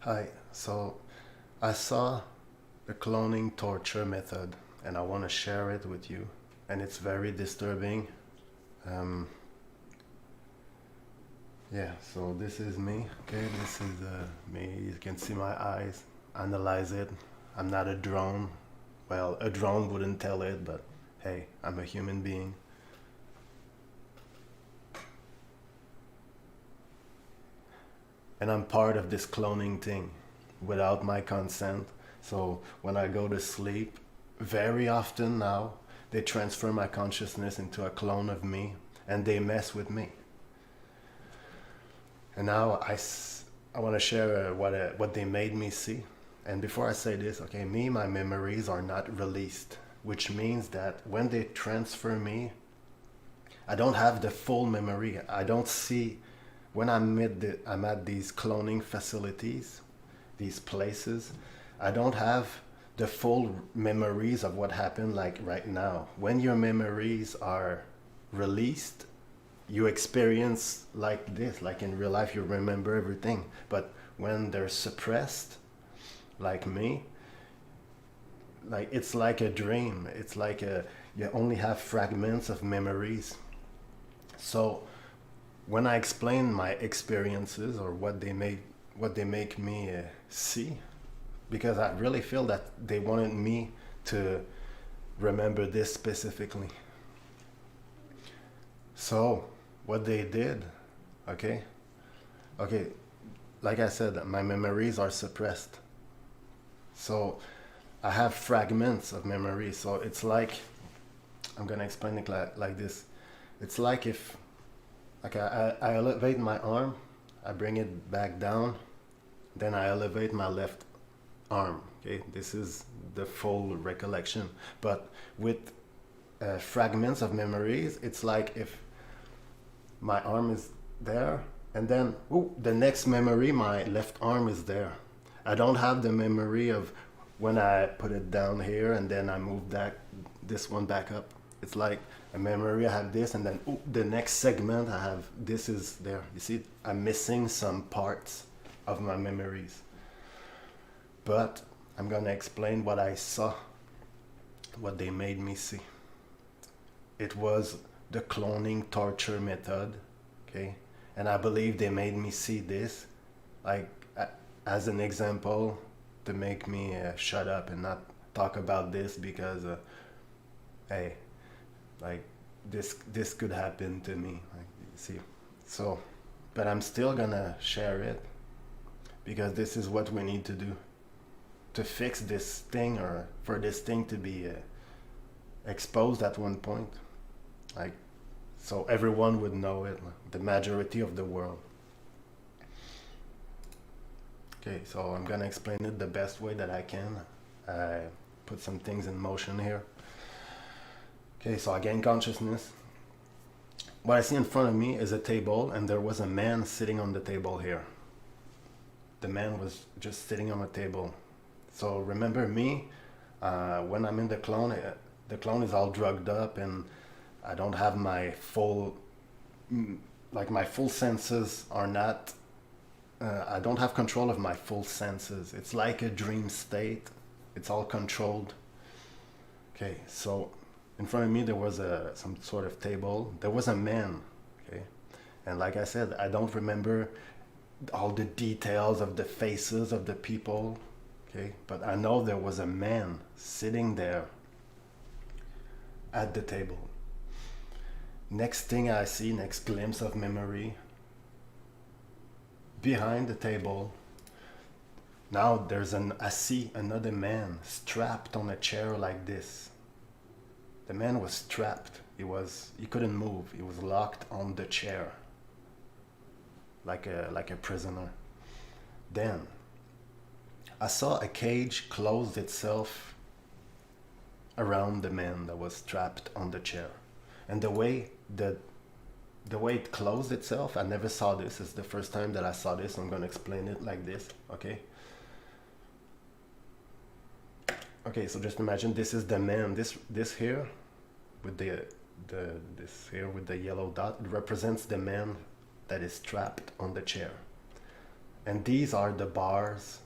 Hi, so I saw the cloning torture method and I want to share it with you. And it's very disturbing. Um, yeah, so this is me. Okay, this is me. You can see my eyes. Analyze it. I'm not a drone. Well, a drone wouldn't tell it, but hey, I'm a human being. And I'm part of this cloning thing without my consent. So when I go to sleep, very often now, they transfer my consciousness into a clone of me and they mess with me. And now I want to share what they made me see. And before I say this, okay, my memories are not released, which means that when they transfer me, I don't have the full memory. I don't see when I'm at these cloning facilities, these places. I don't have the full memories of what happened like right now. When your memories are released, you experience like this, like in real life, you remember everything. But when they're suppressed, like me, like it's like a dream. It's like you only have fragments of memories. So when I explain my experiences or what they make me see, because I really feel that they wanted me to remember this specifically. So what they did, okay, okay, like I said, my memories are suppressed. So I have fragments of memory. So it's like I'm gonna explain it like this. It's like if okay, I elevate my arm, I bring it back down, then I elevate my left arm. Okay, this is the full recollection. But with fragments of memories, it's like if my arm is there, and then the next memory, my left arm is there. I don't have the memory of when I put it down here and then I move this one back up. It's like a memory, I have this, and then the next segment I have this is there. You see, I'm missing some parts of my memories. But I'm gonna explain what I saw, what they made me see. It was the cloning torture method, okay? And I believe they made me see this, like as an example, to make me shut up and not talk about this because, hey, like this could happen to me, like you see. So, but I'm still gonna share it because this is what we need to do to fix this thing or for this thing to be exposed at one point, like so everyone would know it, the majority of the world. Okay, so I'm gonna explain it the best way that I can. I put some things in motion here. Okay, so I gain consciousness. What I see in front of me is a table, and there was a man sitting on the table here. The man was just sitting on a table. So remember me, when I'm in the clone is all drugged up, and I don't have my full, like my full senses are not, I don't have control of my full senses. It's like a dream state. It's all controlled. Okay, so in front of me there was some sort of table. There was a man, okay? And like I said, I don't remember all the details of the faces of the people, okay? But I know there was a man sitting there at the table. Next thing I see, next glimpse of memory, behind the table, now I see another man strapped on a chair like this. The man was strapped. He couldn't move. He was locked on the chair, like a prisoner. Then I saw a cage close itself around the man that was strapped on the chair, and the way it closed itself, I never saw this. It's the first time that I saw this. I'm gonna explain it like this, okay? Okay, so just imagine this is the man. This here with this here with the yellow dot represents the man that is trapped on the chair. And these are the bars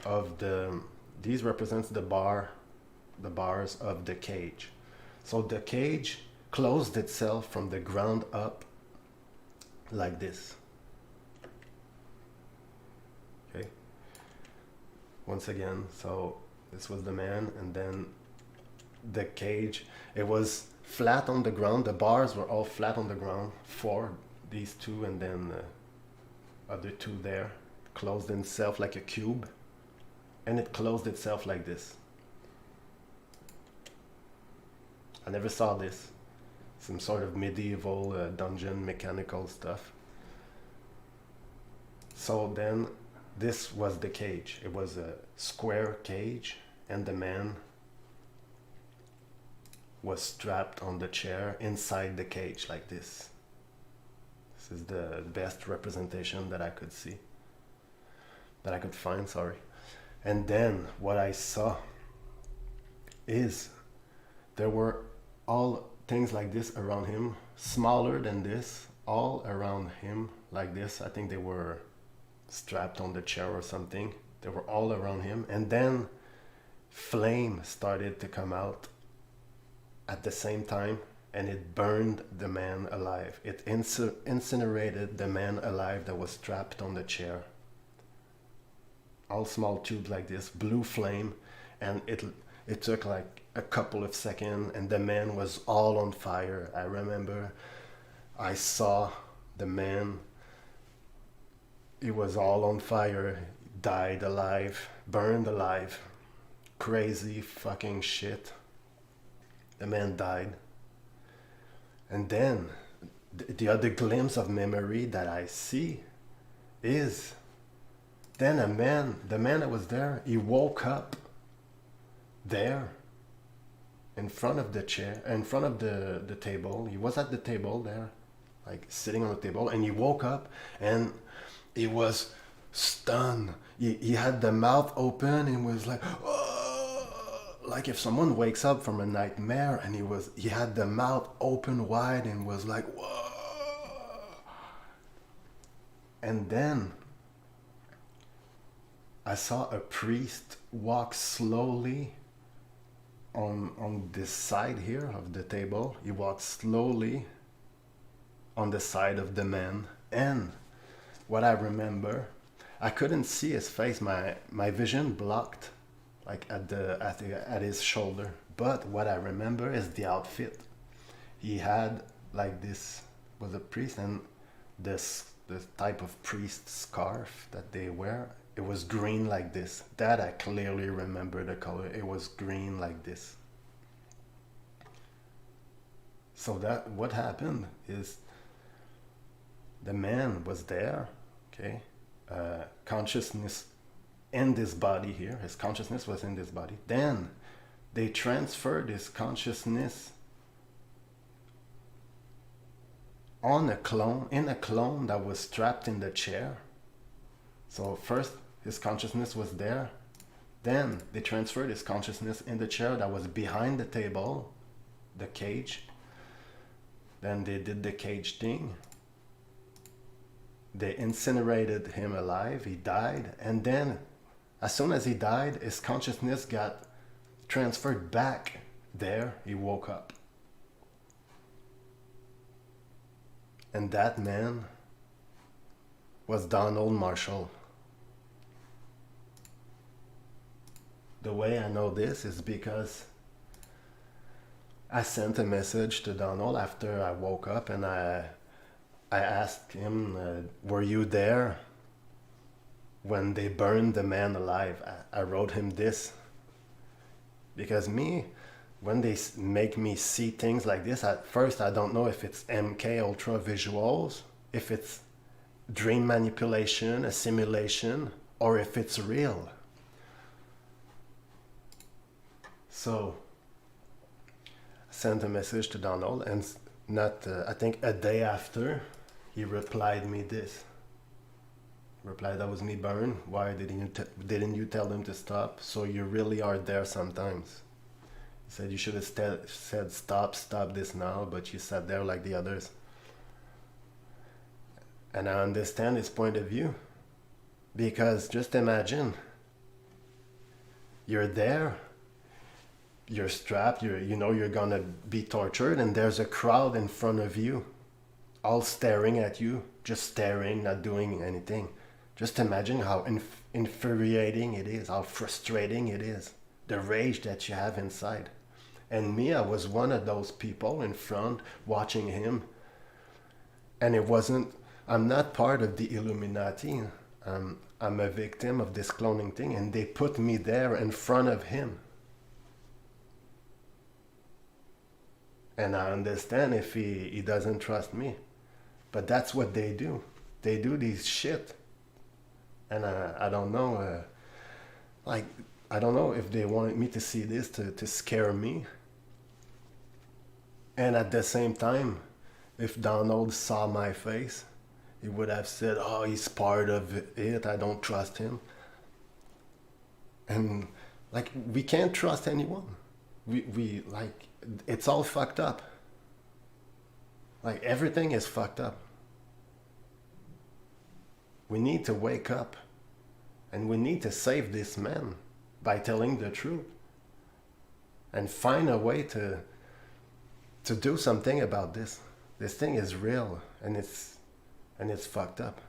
of the, these represents the bars of the cage. So the cage closed itself from the ground up like this. Okay. Once again, so this was the man, and then the cage, it was flat on the ground. The bars were all flat on the ground for these two, and then other two there, closed itself like a cube, and it closed itself like this. I never saw this. Some sort of medieval dungeon mechanical stuff. So then this was the cage. It was a square cage, and the man was strapped on the chair inside the cage like this. This is the best representation that I could see, that I could find, sorry. And then what I saw is there were all things like this around him, smaller than this, all around him like this. I think they were strapped on the chair or something. They were all around him. And then flame started to come out at the same time, and it burned the man alive. It incinerated the man alive that was strapped on the chair. All small tubes like this, blue flame, and it took like a couple of seconds, and the man was all on fire. I remember I saw the man, he was all on fire, died alive, burned alive. Crazy fucking shit. The man died. And then the other glimpse of memory that I see is then the man that was there, he woke up there in front of the chair, in front of the table. He was at the table there, like sitting on the table, and he woke up and he was stunned. He had the mouth open and was like, oh! Like if someone wakes up from a nightmare, and he had the mouth open wide and was like, whoa. And then I saw a priest walk slowly on this side here of the table. He walked slowly on the side of the man, and what I remember, I couldn't see his face. My vision blocked, like at his shoulder. But what I remember is the outfit. He had like this, was a priest, and this type of priest scarf that they wear. It was green like this. That I clearly remember the color. It was green like this. So that what happened is the man was there, okay, consciousness in this body here. His consciousness was in this body. Then they transferred his consciousness in a clone that was strapped in the chair. So first his consciousness was there, then they transferred his consciousness in the chair that was behind the table, the cage. Then they did the cage thing. They incinerated him alive. He died, and then as soon as he died, his consciousness got transferred back there. He woke up. And that man was Donald Marshall. The way I know this is because I sent a message to Donald after I woke up, and I asked him, were you there when they burned the man alive? I wrote him this. Because when they make me see things like this, at first I don't know if it's MK Ultra visuals, if it's dream manipulation, a simulation, or if it's real. So I sent a message to Donald, and I think a day after, he replied me this. Replied, that was me burned. Why didn't you tell them to stop? So you really are there sometimes. He said you should have said stop this now, but you sat there like the others. And I understand his point of view. Because just imagine, you're there, you're strapped, you know you're gonna be tortured, and there's a crowd in front of you, all staring at you, just staring, not doing anything. Just imagine how infuriating it is, how frustrating it is, the rage that you have inside. And me, I was one of those people in front watching him, and it wasn't. I'm not part of the Illuminati. I'm a victim of this cloning thing, and they put me there in front of him. And I understand if he doesn't trust me, but that's what they do. They do these shit, and I don't know. Like, I don't know if they wanted me to see this to scare me. And at the same time, if Donald saw my face, he would have said, "Oh, he's part of it. I don't trust him." And like, we can't trust anyone. We like, it's all fucked up. Like, everything is fucked up. We need to wake up, and we need to save this man by telling the truth and find a way to do something about this. This thing is real, and it's fucked up.